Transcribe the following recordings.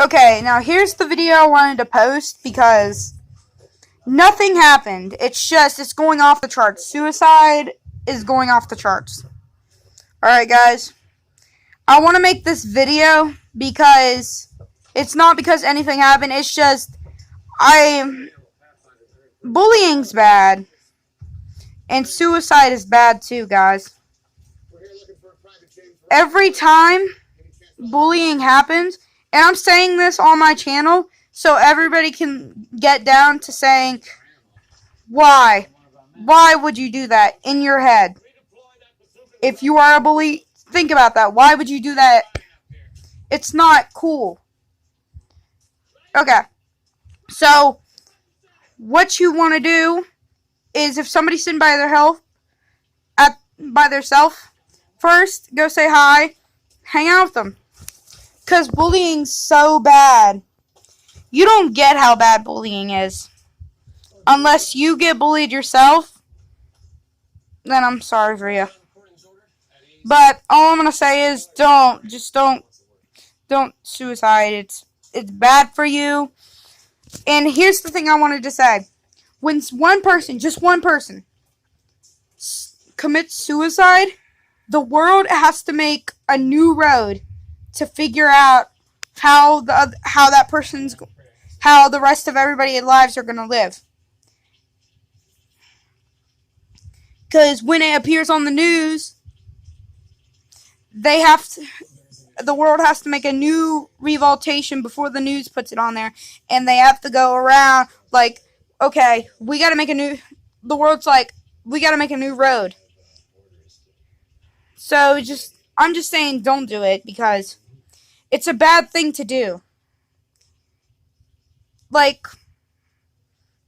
Okay, now here's the video I wanted to post because nothing happened. It's going off the charts. Suicide is going off the charts. Alright, guys. I want to make this video because it's not because anything happened. It's just, bullying's bad. And suicide is bad too, guys. Every time bullying happens, and I'm saying this on my channel so everybody can get down to saying, why? Why would you do that in your head? If you are a bully, think about that. Why would you do that? It's not cool. Okay. So, what you want to do is if somebody's sitting by themselves, first, go say hi, hang out with them. Because bullying's so bad. You don't get how bad bullying is. Unless you get bullied yourself, then I'm sorry for you. But all I'm going to say is don't suicide. It's bad for you. And here's the thing I wanted to say. When just one person, commits suicide, the world has to make a new road to figure out how the rest of everybody's lives are going to live. Because when it appears on the news, the world has to make a new revoltation before the news puts it on there. And they have to go around like, okay, the world's like, we got to make a new road. So I'm just saying don't do it because it's a bad thing to do. Like,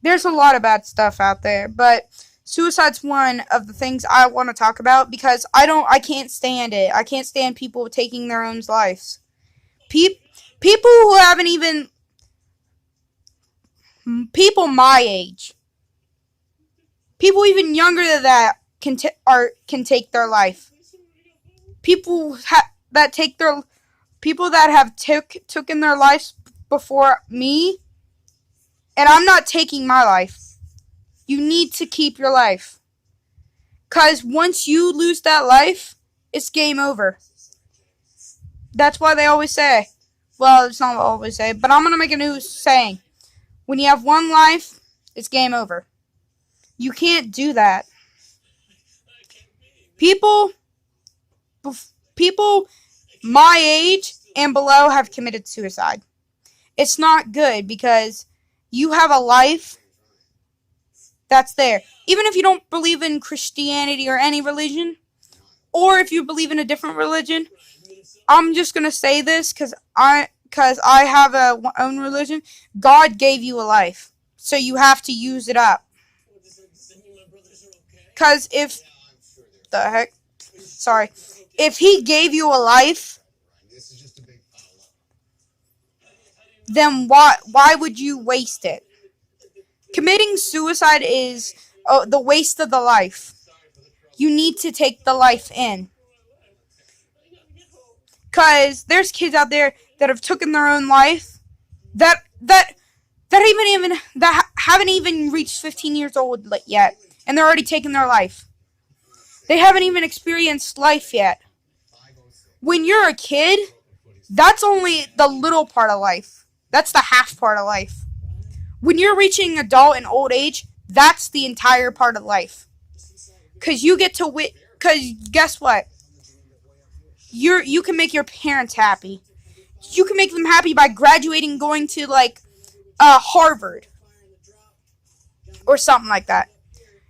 there's a lot of bad stuff out there, but suicide's one of the things I want to talk about because I can't stand it. I can't stand people taking their own lives. People who haven't even, people my age, people even younger than that can take their life. People that have taken their lives before me, and I'm not taking my life. You need to keep your life. Because once you lose that life, it's game over. That's why they always say, well, it's not what I always say, but I'm going to make a new saying. When you have one life, it's game over. You can't do that. People my age and below have committed suicide. It's not good because you have a life that's there. Even if you don't believe in Christianity or any religion, or if you believe in a different religion, I'm just going to say this because I have a own religion. God gave you a life, so you have to use it up. Because if he gave you a life, then why would you waste it? Committing suicide is the waste of the life. You need to take the life in. Because there's kids out there that have taken their own life that haven't even reached 15 years old yet, and they're already taking their life. They haven't even experienced life yet. When you're a kid, that's only the little part of life. That's the half part of life. When you're reaching adult and old age, that's the entire part of life. Because you get to because guess what? You can make your parents happy. You can make them happy by graduating, going to Harvard or something like that.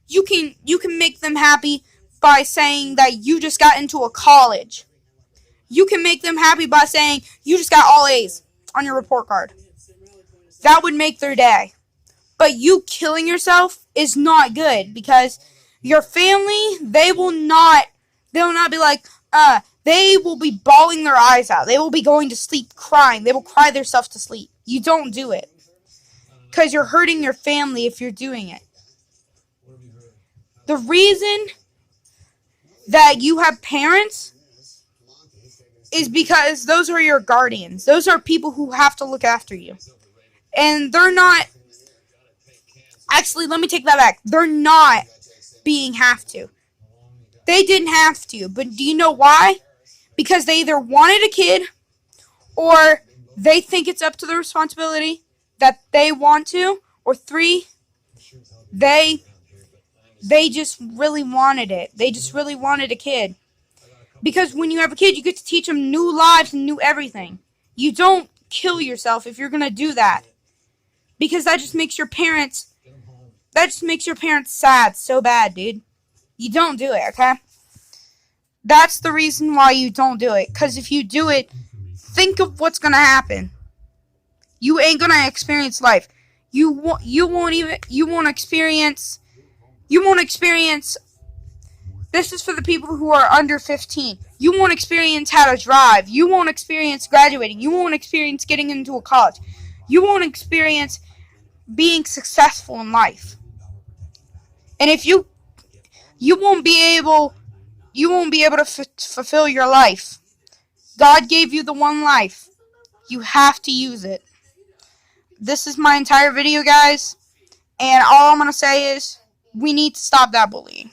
You can make them happy by saying that you just got into a college. You can make them happy by saying you just got all A's on your report card. That would make their day. But you killing yourself is not good because your family, they will not be like, they will be bawling their eyes out. They will be going to sleep crying. They will cry themselves to sleep. You don't do it. Because you're hurting your family if you're doing it. The reason that you have parents is because those are your guardians. Those are people who have to look after you. And they're not... Actually, let me take that back. They're not being have to. They didn't have to. But do you know why? Because they either wanted a kid or they think it's up to their responsibility that they want to, or 3, they just really wanted it. They just really wanted a kid. Because when you have a kid, you get to teach them new lives and new everything. You don't kill yourself if you're going to do that. Because that just makes your parents sad so bad, dude. You don't do it, okay? That's the reason why you don't do it. Because if you do it, think of what's going to happen. You ain't going to experience life. You won't experience. This is for the people who are under 15. You won't experience how to drive. You won't experience graduating. You won't experience getting into a college. You won't experience being successful in life. And if you won't be able to fulfill your life. God gave you the one life. You have to use it. This is my entire video, guys. And all I'm going to say is, we need to stop that bullying.